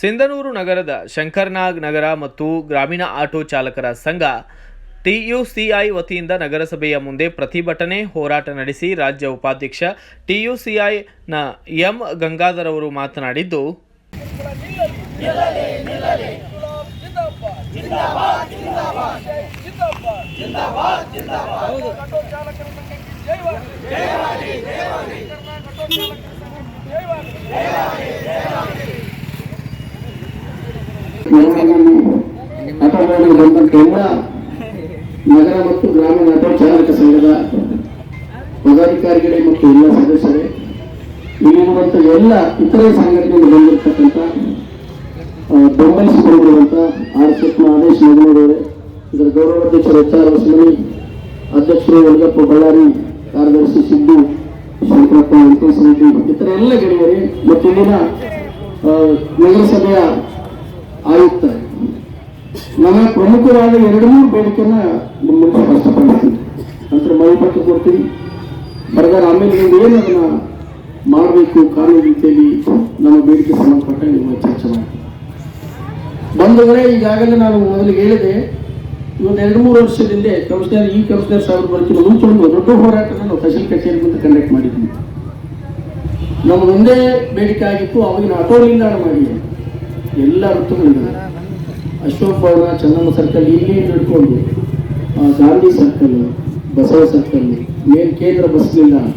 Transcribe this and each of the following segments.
ಸಿಂಧನೂರು ನಗರದ ಶಂಕರನಾಗ್ ನಗರ ಮತ್ತು ಗ್ರಾಮೀಣ ಆಟೋ ಚಾಲಕರ ಸಂಘ ಟಿಯುಸಿಐ ವತಿಯಿಂದ ನಗರಸಭೆಯ ಮುಂದೆ ಪ್ರತಿಭಟನೆ ಹೋರಾಟ ನಡೆಸಿ ರಾಜ್ಯ ಉಪಾಧ್ಯಕ್ಷ ಟಿಯುಸಿಐನ ಎಂ ಗಂಗಾಧರ್ ಅವರು ಮಾತನಾಡಿದ್ದು, ನಗರ ಮತ್ತು ಗ್ರಾಮೀಣ ಆಟೋ ಚಾಲಕ ಸಂಘದ ಪದಾಧಿಕಾರಿಗಳೇ ಮತ್ತು ಎಲ್ಲ ಸದಸ್ಯರೇ, ಇಲ್ಲಿರುವಂತ ಎಲ್ಲ ಇತರೆ ಸಂಘಟನೆಗಳು ಬಂದಿರತಕ್ಕಂಥ ಬೆಂಬಲಿಸಿಕೊಂಡಿರುವಂತ RSF ಆದೇಶ ನಗರದವರೇ, ಇದರ ಗೌರವಾಧ್ಯಕ್ಷರು HR ಹೊಸಮನಿ, ಅಧ್ಯಕ್ಷರು ವಲ್ಗಪ್ಪ ಬಳ್ಳಾರಿ, ಕಾರ್ಯದರ್ಶಿ ಸಿದ್ದು ಶಂಕರಪ್ಪ ವೆಂಕಟೇಶ ರೆಡ್ಡಿ, ಇತರ ಎಲ್ಲ ಗೆಳೆಯರೇ ಮತ್ತು ಇಲ್ಲಿನ ನಗರಸಭೆಯ ಆಯುಕ್ತ, ನಮ್ಮ ಪ್ರಮುಖವಾದ 2-3 ಬೇಡಿಕೆಯನ್ನ ನಿಮ್ಮ ಮುಂದೆ ಸ್ಪಷ್ಟಪಡಿಸ್ತೀನಿ. ನಂತರ ಮೈಪಟ್ಟು ಕೊಡ್ತೀನಿ, ಬರೆದಾರ ಆಮೇಲೆ ನೀವು ಏನು ಅದನ್ನ ಮಾಡಬೇಕು ಕಾನೂನು ರೀತಿಯಲ್ಲಿ ನಮ್ಮ ಬೇಡಿಕೆ ಸಂಬಂಧಪಟ್ಟ ನಿಮ್ಮ ಚರ್ಚೆ ಮಾಡಿ ಬಂಧುಗಳೇ. ಈಗಾಗಲೇ ನಾನು ಮೊದಲಿಗೆ ಹೇಳಿದೆ, ಇವತ್ತು 2-3 ವರ್ಷದಿಂದ ಕಮಿಷನರ್ ಸಾಹೇಬರು ಬರ್ತಿರೋ ಮುಂಚೆ ಒಂದು ದೊಡ್ಡ ಹೋರಾಟನ ನಾವು ತಹಶೀಲ್ ಕಚೇರಿ ಮುಂದೆ ಕಂಡಕ್ಟ್ ಮಾಡಿದ್ವಿ. ನಮ್ಮ ಒಂದೇ ಬೇಡಿಕೆ ಆಗಿತ್ತು, ಅವಾಗಿನ ಆಟೋ ನಿಲ್ದಾಣ ಮಾಡಿ ಎಲ್ಲ ಋತುಗಳಿದ್ದಾರೆ. ಅಶೋಕ್ ಭವನ, ಚೆನ್ನಮ್ಮ ಸರ್ಕಲ್, ಇಲ್ಲಿ ನಡ್ಕೊಂಡು Gandhi circle, Basava circle, main ಕೇಂದ್ರ ಬಸ್ ನಿಲ್ದಾಣ,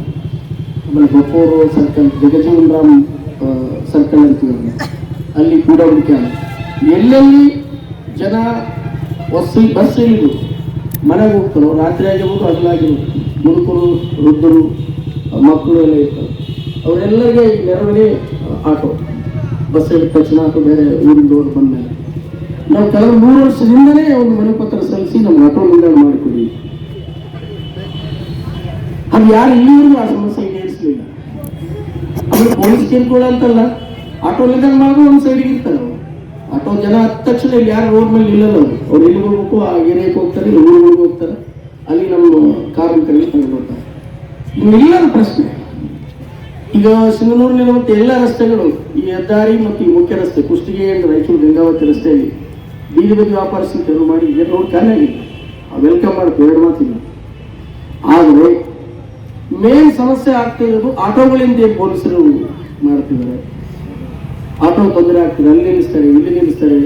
ಆಮೇಲೆ ಬಪ್ಪೂರು ಸರ್ಕಲ್, ಜಗಜೀವನ್ ರಾಮ್ ಸರ್ಕಲ್ ಅಂತೀವಿ, ಅಲ್ಲಿ ಕೂಡ ಎಲ್ಲೆಲ್ಲಿ ಜನ ಬಸ್ ಇಳಿದು ಮನೆಗೆ ಹೋಗ್ತಾರೋ, ರಾತ್ರಿ ಆಗಿರ್ಬೋದು ಹಗಲಾಗಿರ್ಬೋದು, ಮುದುಕರು, ವೃದ್ಧರು, ಮಕ್ಕಳು ಎಲ್ಲ ಇರ್ತಾರೆ, ಅವರೆಲ್ಲರಿಗೆ ನೆರವಿಗೆ ಆಟೋ ಬಸ್ ಇಳಿದ ತಕ್ಷಣ ಅಥವಾ ಬೇರೆ ಊರಿಂದವರು ಬಂದ ಮೇಲೆ ನಾವು ಕಳೆದ 3 ವರ್ಷದಿಂದಲೇ ಒಂದು ಮನೆ ಪತ್ರ ಸಲ್ಲಿಸಿ ನಮ್ಮ ಆಟೋ ನಿಲ್ದಾಣ ಮಾಡಿಕೊಡಿ. ಅದು ಯಾರು ಇಲ್ಲಿವರೆಗೂ ಆ ಸಮಸ್ಯೆ ಈಡೇರಿಸಲಿಲ್ಲ. ಆಮೇಲೆ ಪೊಲೀಸ್ ಕಿರುಕುಳ ಅಂತಲ್ಲ, ಆಟೋ ನಿಲ್ದಾಣ ಮಾಡೋದು ಒಂದು ಸೈಡಿಗೆ ಇರ್ತಾರೆ. ಆಟೋ ಜನ ಹತ್ತ ತಕ್ಷಣ ಇಲ್ಲಿ ಯಾರು ರೋಡ್ ಮೇಲೆ ನಿಲ್ಲಲ್ಲ, ಅವ್ರು ಎಲ್ಲಿಗೆ ಹೋಗ್ಬೇಕು, ಆ ಏರಿಯಾಕ್ಕೆ ಹೋಗ್ತಾರೆ, ಊರಿಗೆ ಹೋಗ್ತಾರೆ, ಅಲ್ಲಿ ನಮ್ಮ ಕಾರ್ಮಿಕರಿಗೆ ತಗೊಂಡ್ಬರ್ತಾರೆ. ಇನ್ನೆಲ್ಲರ ಪ್ರಶ್ನೆ, ಈಗ ಸಿಂಧನೂರಿನಲ್ಲಿರುವಂಥ ಎಲ್ಲ ರಸ್ತೆಗಳು, ಈ ಹೆದ್ದಾರಿ ಮತ್ತು ಈ ಮುಖ್ಯ ರಸ್ತೆ ಕುಷ್ಟಗಿ ರಾಯಚೂರು ಗಂಗಾವತಿ ರಸ್ತೆಯಲ್ಲಿ ಬೀದಿ ಬದಿ ವ್ಯಾಪಾರಸ್ಥರು ತೆರವು ಮಾಡಿ ಇದನ್ನು ನೋಡಿ ಚೆನ್ನಾಗಿದೆ, ವೆಲ್ಕಮ್ ಮಾಡಬೇಕು, 2 ಮಾತಿಲ್ಲ. ಆದರೆ ಮೇನ್ ಸಮಸ್ಯೆ ಆಗ್ತಾ ಇರೋದು ಆಟೋಗಳಿಂದ ಪೊಲೀಸರು ಮಾಡ್ತಿದ್ದಾರೆ. ಆಟೋ ತೊಂದರೆ ಆಗ್ತದೆ, ಅಲ್ಲಿ ನಿಲ್ಲಿಸ್ತಾರೆ, ಇಲ್ಲಿ ನಿಲ್ಲಿಸ್ತಾರೆ,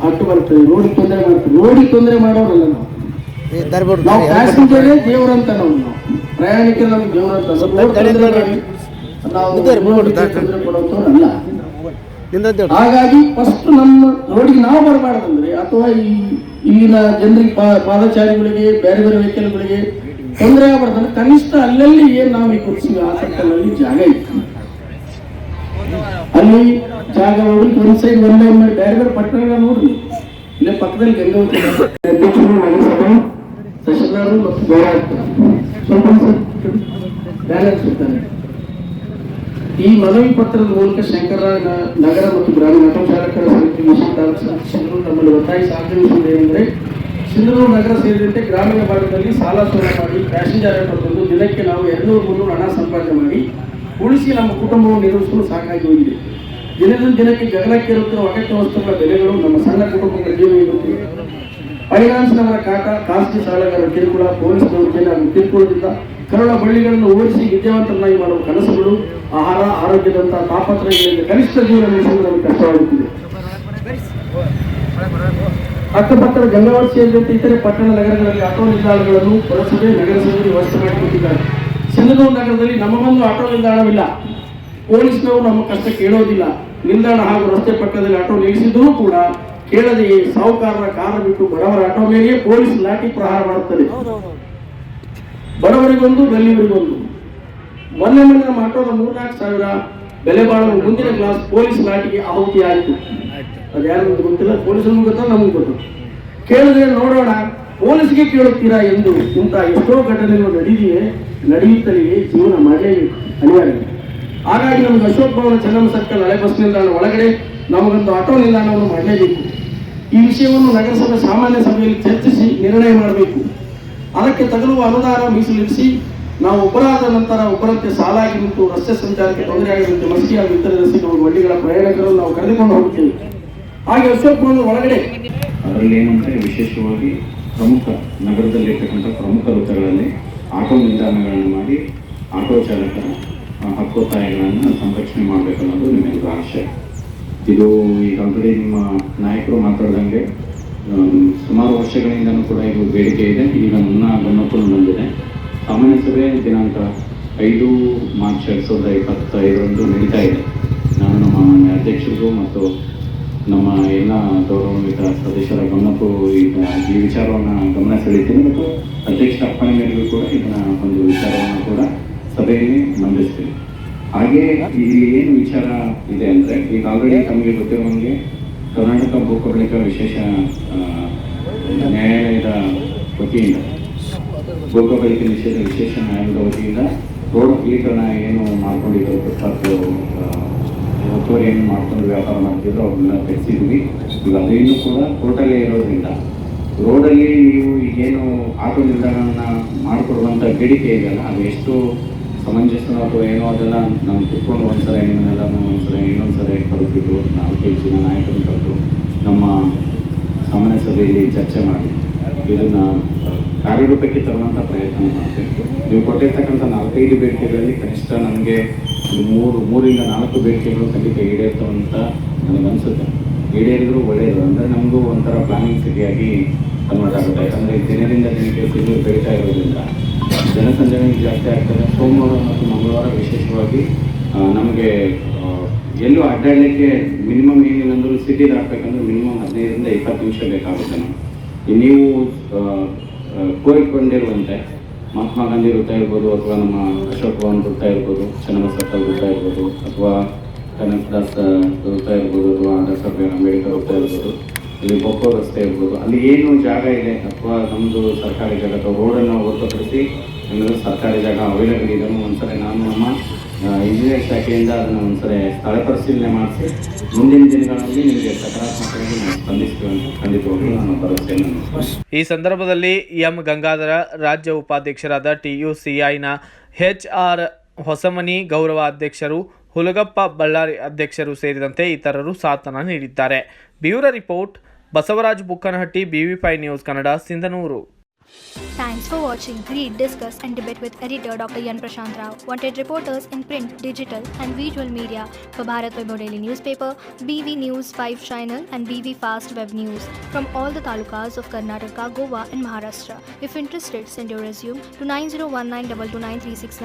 ಅಡ್ಡು ಬರ್ತಾರೆ, ರೋಡಿಗೆ ತೊಂದರೆ ಮಾಡ್ತಾರೆ. ರೋಡಿಗೆ ತೊಂದರೆ ಮಾಡೋರಲ್ಲ ನಾವು ಪ್ಯಾಸೆಂಜರೇ ದೇವರಂತ, ನಾವು ಪ್ರಯಾಣಿಕರು ನಮ್ಗೆ ದೇವರಂತ, ನಾವು ತೊಂದರೆ ಕೊಡುವಂಥವ್ರಲ್ಲ. ಹಾಗಾಗಿ ಫಸ್ಟ್ ನಮ್ಮ ರೋಡಿಗೆ ನಾವು ಬರಬಾರ್ದಂದ್ರೆ, ಅಥವಾ ಇಲ್ಲಿನ ಜನರಿಗೆ ಪಾದಚಾರಿಗಳಿಗೆ, ಬೇರೆ ಬೇರೆ ವೆಹಿಕಲ್ಗಳಿಗೆ ತೊಂದರೆ ಆಗಬಾರ್ದಂದ್ರೆ ಕನಿಷ್ಠ ಅಲ್ಲಲ್ಲಿ ಏನ್ ನಾವು ಈ ಕೊಡ್ತೀವಿ ಆ ಸರ್ಕಲ್ನಲ್ಲಿ ಜಾಗ ಇತ್ತು, ಅಲ್ಲಿ ಜಾಗ ಹೋಗ್ಲಿಕ್ಕೆ ಒಂದು ಸೈಡ್ ಒಂದ್ ಲೈನ್ ಮಾಡಿ ಬೇರೆ ಬೇರೆ ಪಟ್ಟಣಗಳ ನೋಡ್ರಿ. ಇಲ್ಲೇ ಪಕ್ಕದಲ್ಲಿ ಗಂಗಾವತಿ ಅಧ್ಯಕ್ಷರು, ನಗರಸಭೆ, ತಹಶೀಲ್ದಾರರು ಮತ್ತು ಬೇರೆ ಸ್ವಲ್ಪ ಬ್ಯಾಲೆನ್ಸ್ ಇರ್ತಾರೆ. ಈ ಮನವಿ ಪತ್ರದ ಮೂಲಕ ಶಂಕರನಾಗ್ ನಗರ ಮತ್ತು ಗ್ರಾಮೀಣ ಆಟೋ ಚಾಲಕರ ಸಿಂಧನೂರು ನಮ್ಮಲ್ಲಿ ಒತ್ತಾಯಿಸಿ ಆಗ್ರಹಿಸುವುದು ಏನೆಂದರೆ, ಸಿಂಧನೂರು ನಗರ ಸೇರಿದಂತೆ ಗ್ರಾಮೀಣ ಭಾಗದಲ್ಲಿ ಸಾಲ ಸೋಲ ಮಾಡಿ ಪ್ಯಾಸೆಂಜರ್ ಆಟೋ ತಂದು ದಿನಕ್ಕೆ ನಾವು 200-300 ಹಣ ಸಂಪಾದನೆ ಮಾಡಿ ಉಳಿಸಿ ನಮ್ಮ ಕುಟುಂಬವನ್ನು ನಿರ್ವಹಿಸಲು ಸಾಕಾಗಿ ಹೋಗಿದೆ. ದಿನದಿಂದ ದಿನಕ್ಕೆ ಗಗನಕ್ಕೇರುತ್ತಿರುವ ಅಗತ್ಯ ವಸ್ತುಗಳ ಬೆಲೆಗಳು ನಮ್ಮ ಸಣ್ಣ ಕುಟುಂಬಗಳ ಜೀವ ಇರುತ್ತಿವೆ. ಫೈನಾನ್ಸ್ನವರ ಕಾಟ, ಖಾಸಗಿ ಸಾಲಗಾರರ ಕಿರುಕುಳ, ಪೊಲೀಸ್ ದೌರ್ಜನ್ಯ ಹಾಗೂ ಕಿರುಕುಳದಿಂದ ಕರುಳ ಬಳ್ಳಿಗಳನ್ನು ಓಡಿಸಿ ವಿದ್ಯಾವಂತರನ್ನಾಗಿ ಮಾಡುವ ಕನಸುಗಳು, ಆಹಾರ, ಆರೋಗ್ಯದಂತಹ ತಾಪತ್ರಯಗಳಿಂದ ಕನಿಷ್ಠ ಜೀವನ ನಡೆಸಲು ನಮಗೆ ಕಷ್ಟವಾಗುತ್ತಿದೆ. ಅಕ್ಕಪಕ್ಕದ ಗಂಗಾವತಿ ಸೇರಿದಂತೆ ಇತರೆ ಪಟ್ಟಣ ನಗರಗಳಲ್ಲಿ ಆಟೋ ನಿಲ್ದಾಣಗಳನ್ನು ಪುರಸಭೆ, ನಗರಸಭೆ ವ್ಯವಸ್ಥೆ ಮಾಡಿಕೊಟ್ಟಿದ್ದಾರೆ. ಸಿಂಧನೂರು ನಗರದಲ್ಲಿ ನಮಗೊಂದು ಆಟೋ ನಿಲ್ದಾಣವಿಲ್ಲ. ಪೊಲೀಸ್ನವರು ನಮ್ಮ ಕಷ್ಟ ಕೇಳೋದಿಲ್ಲ. ನಿಲ್ದಾಣ ಹಾಗೂ ರಸ್ತೆ ಪಕ್ಕದಲ್ಲಿ ಆಟೋ ನಿಲ್ಲಿಸಿದರೂ ಕೂಡ ಕೇಳದೆಯೇ ಸಾಹುಕಾರರ ಕಾರ ಬಿಟ್ಟು ಬಡವರ ಆಟೋ ಮೇಲೆಯೇ ಪೊಲೀಸ್ ಲಾಠಿ ಪ್ರಹಾರ ಮಾಡುತ್ತದೆ. ಬಡವರಿಗೊಂದು, ಗಲ್ಲಿವರಿಗೊಂದು. ಮೊನ್ನೆ ನಮ್ಮ ಆಟೋದ 3-4 ಸಾವಿರ ಬೆಲೆ ಬಾಳುವ ಮುಂದಿನ ಕ್ಲಾಸ್ ಪೊಲೀಸ್ ಲಾಠಿಗೆ ಆಹುತಿ ಆಯಿತು. ಅದು ಯಾರು ಗೊತ್ತಿಲ್ಲ, ಪೊಲೀಸರಿಗೂ ಗೊತ್ತ, ನಮಗೂ ಗೊತ್ತು. ಕೇಳಿದ್ರೆ ನೋಡೋಣ, ಪೊಲೀಸ್ಗೆ ಕೇಳುತ್ತೀರಾ ಎಂದು ಇಂಥ ಎಷ್ಟೋ ಘಟನೆಗಳು ನಡೆಯುತ್ತಲೇ ಜೀವನ ಮಾಡಲೇಬೇಕು, ಅನಿವಾರ್ಯ. ಹಾಗಾಗಿ ನಮ್ಗೆ ಅಶೋಕ್ ಭವನ, ಚೆನ್ನಮ್ಮ ಸರ್ಕಲ್, ಹಳೆ ಬಸ್ ನಿಲ್ದಾಣ ಒಳಗಡೆ ನಮಗೊಂದು ಆಟೋ ನಿಲ್ದಾಣವನ್ನು ಮಾಡಲೇಬೇಕು. ಈ ವಿಷಯವನ್ನು ನಗರಸಭೆ ಸಾಮಾನ್ಯ ಸಭೆಯಲ್ಲಿ ಚರ್ಚಿಸಿ ನಿರ್ಣಯ ಮಾಡಬೇಕು. ಅದಕ್ಕೆ ತಗಲುವ ಅನುದಾನ ಮೀಸಲಿರಿಸಿ ನಾವು ಒಬ್ಬರಾದ ನಂತರ ಒಬ್ಬರಂತೆ ಸಾಲಾಗಿ ನಿಂತು ರಸ್ತೆ ಸಂಚಾರಕ್ಕೆ ತೊಂದರೆಯಾಗುವಂತೆ ಮಸಿಗೆ ಹಾಗೂ ಇತರ ರಸ್ತೆಗಳು ಬಂಡಿಗಳ ಪ್ರಯಾಣಿಕರನ್ನು ನಾವು ಕರೆದುಕೊಂಡು ಹೋಗ್ತೀವಿ. ಹಾಗೆ ಅಶೋಕ್ ಭವನದ ಒಳಗಡೆ ಅದರಲ್ಲಿ ಏನಂದರೆ ವಿಶೇಷವಾಗಿ ಪ್ರಮುಖ ನಗರದಲ್ಲಿರ್ತಕ್ಕಂಥ ಪ್ರಮುಖ ವೃತ್ತಗಳಲ್ಲಿ ಆಟೋ ನಿಲ್ದಾಣಗಳನ್ನು ಮಾಡಿ ಆಟೋ ಚಾಲಕರ ಹಕ್ಕೊತ್ತಾಯಗಳನ್ನು ಸಂರಕ್ಷಣೆ ಮಾಡಬೇಕು ಅನ್ನೋದು ನಿಮ್ಮೆಲ್ಲರ ಆಶಯ. ಇದು ಈಗ ಆಲ್ರೆಡಿ ನಿಮ್ಮ ನಾಯಕರು ಮಾತಾಡ್ದಂಗೆ ಸುಮಾರು ವರ್ಷಗಳಿಂದನೂ ಕೂಡ ಇದು ಬೇಡಿಕೆ ಇದೆ. ಈಗ ನನ್ನ ಗಮನಕ್ಕೂ ಬಂದಿದೆ. ಸಾಮಾನ್ಯ ಸಭೆ ದಿನಾಂಕ 5 ಮಾರ್ಚ್ 2025 ನಡೀತಾ ಇದೆ. ನಾನು ನಮ್ಮ ಅಧ್ಯಕ್ಷರಿಗೂ ಮತ್ತು ನಮ್ಮ ಎಲ್ಲ ಗೌರವಾನ್ವಿತ ಸದಸ್ಯರ ಗಮನಕ್ಕೂ ಈಗ ಈ ವಿಚಾರವನ್ನು ಗಮನ ಸೆಳೀತೀನಿ ಮತ್ತು ಅಧ್ಯಕ್ಷರ ಅಪ್ಪಣೆ ಮೇರೆಗೂ ಕೂಡ ಇದನ್ನ ಒಂದು ವಿಚಾರವನ್ನು ಕೂಡ ಸಭೆಯಲ್ಲಿ ಮಂಡಿಸ್ತೀನಿ. ಹಾಗೆ ಇಲ್ಲಿ ಏನು ವಿಚಾರ ಇದೆ ಅಂದರೆ ಈಗ ಆಲ್ರೆಡಿ ತಮಗೆ ಗೊತ್ತಿರುವಂಗೆ ಕರ್ನಾಟಕ ಭೂ ಕಬಳಿಕೆ ವಿಶೇಷ ನ್ಯಾಯಾಲಯದ ವತಿಯಿಂದ ಭೂ ಕಬಳಿಕೆ ನಿಷೇಧ ವಿಶೇಷ ನ್ಯಾಯಾಲಯದ ವತಿಯಿಂದ ರೋಡ್ ಅಗಲೀಕರಣ ಏನು ಮಾಡ್ಕೊಂಡಿದ್ರು ಫುಟ್ಪಾತ್ ಒತ್ತುವರಿ ಏನು ಮಾಡ್ಕೊಂಡು ವ್ಯಾಪಾರ ಮಾಡ್ತಿದ್ರು ಅವ್ರನ್ನ ತೆಗೆಸಿದ್ವಿ. ಈಗ ಅದೇನು ಕೂಡ ಟೋಟಲೇ ಇರೋದ್ರಿಂದ ರೋಡಲ್ಲಿ ನೀವು ಈಗೇನು ಆಟೋ ನಿಲ್ದಾಣವನ್ನು ಮಾಡಿಕೊಡುವಂಥ ಬೇಡಿಕೆ ಇದೆಯಲ್ಲ ಅದು ಎಷ್ಟು ಸಮಂಜಸ ಅಥವಾ ಏನೋ ಅದೆಲ್ಲ ನಾವು ಕುತ್ಕೊಂಡು ಒಂದ್ಸಲ ನಿಮ್ಮನ್ನೆಲ್ಲ ಇನ್ನೊಂದ್ಸಲ ಕರೆದಿದ್ದು 4-5 ಜನ ನಾಯಕರನ್ನು ಕರೆದು ನಮ್ಮ ಸಾಮಾನ್ಯ ಸಭೆಯಲ್ಲಿ ಚರ್ಚೆ ಮಾಡಿ ಇದನ್ನು ಕಾರ್ಯರೂಪಕ್ಕೆ ತರುವಂಥ ಪ್ರಯತ್ನ ಮಾಡ್ತೀವಿ. ನೀವು ಕೊಟ್ಟಿರ್ತಕ್ಕಂಥ 4-5 ಬೇಡಿಕೆಗಳಲ್ಲಿ ಕನಿಷ್ಠ ನನಗೆ 3-4 ಬೇಡಿಕೆಗಳು ಖಂಡಿತ ಈಡೇರ್ತು ಅಂತ ನನಗನ್ಸುತ್ತೆ. ಈಡೇರಿದ್ರು ಒಳ್ಳೆಯದು. ಅಂದರೆ ನಮಗೂ ಒಂಥರ ಪ್ಲಾನಿಂಗ್ ಸಿಟಿಯಾಗಿ ಕನ್ವರ್ಟ್ ಆಗುತ್ತೆ. ಯಾಕಂದರೆ ದಿನದಿಂದ ದಿನಕ್ಕೆ ಸಿಟಿಗಳು ಬೆಳೀತಾ ಇರೋದ್ರಿಂದ ಜನಸಂದಣಿ ಜಾಸ್ತಿ ಆಗ್ತದೆ. ಸೋಮವಾರ ಮತ್ತು ಮಂಗಳವಾರ ವಿಶೇಷವಾಗಿ ನಮಗೆ ಎಲ್ಲೂ ಅಡ್ಡಾಡಲಿಕ್ಕೆ ಮಿನಿಮಮ್ ಏನಿಲ್ಲಂದ್ರೂ ಸಿಟಿ ದಾಟಬೇಕಂದ್ರೆ ಮಿನಿಮಮ್ 15-20 ನಿಮಿಷ ಬೇಕಾಗುತ್ತೆ. ನೀವು ಕೋರಿಕೊಂಡಿರುವಂತೆ ಮಹಾತ್ಮ ಗಾಂಧಿ ವೃತ್ತ ಇರ್ಬೋದು ಅಥವಾ ನಮ್ಮ ಅಶೋಕ್ ಭವನ್ ವೃತ್ತ ಇರ್ಬೋದು, ಚನ್ನಬಸಪ್ಪ ವೃತ್ತ ಇರ್ಬೋದು ಅಥವಾ ಕನಕದಾಸ ವೃತ್ತ ಇರ್ಬೋದು ಅಥವಾ ಡಾಕ್ಟರ್ ಬಿ ಆರ್ ಅಂಬೇಡ್ಕರ್ ವೃತ್ತ ಇರ್ಬೋದು, ಇಲ್ಲಿ ಬೊಕ್ಕೋ ರಸ್ತೆ ಇರ್ಬೋದು, ಅಲ್ಲಿ ಏನು ಜಾಗ ಇದೆ ಅಥವಾ ನಮ್ಮದು ಸರ್ಕಾರಿ ಜಾಗ ಅಥವಾ ರೋಡನ್ನು ಹೊರತುಪಡಿಸಿ ಎಲ್ಲರೂ ಸರ್ಕಾರಿ ಜಾಗ ಅವೈಲೇಬಲ್ ಇದನ್ನು ಒಂದ್ಸರಿ ನಾನು ನಮ್ಮ ಇಂಜಿನಿಯರ್ ಶಾಖೆಯಿಂದ ಅದನ್ನು ಒಂದ್ಸರಿ ಸ್ಥಳ ಪರಿಶೀಲನೆ ಮಾಡಿಸಿ ಮುಂದಿನ ದಿನಗಳಲ್ಲಿ ನಿಮಗೆ ಸಕಾರಾತ್ಮಕವಾಗಿ ನಾವು ಸ್ಪಂದಿಸ್ತೀವಿ ಅಂತ ಖಂಡಿತವಾಗ್ಲೂ ನಾನು ಭರವಸೆಯನ್ನು. ಈ ಸಂದರ್ಭದಲ್ಲಿ ಎಂ ಗಂಗಾಧರ, ರಾಜ್ಯ ಉಪಾಧ್ಯಕ್ಷರಾದ TUCIನ HR ಹೊಸಮನಿ, ಗೌರವ ಅಧ್ಯಕ್ಷರು ಹುಲಗಪ್ಪ ಬಳ್ಳಾರಿ ಅಧ್ಯಕ್ಷರು ಸೇರಿದಂತೆ ಇತರರು ಸಾಥನ ನೀಡಿದ್ದಾರೆ. Bureau report, Basavaraj Bukkanahatti, BV5 news Kannada, Sindhanur. Thanks for watching. Read, discuss and debate with editor Dr. Yan Prashant Rao. Wanted reporters in print, digital and visual media for Bharat Vaibhav Daily Newspaper, BV News 5 Channel and BV Fast Web News from all the talukas of Karnataka, Goa and Maharashtra. If interested, send your resume to 9019229369.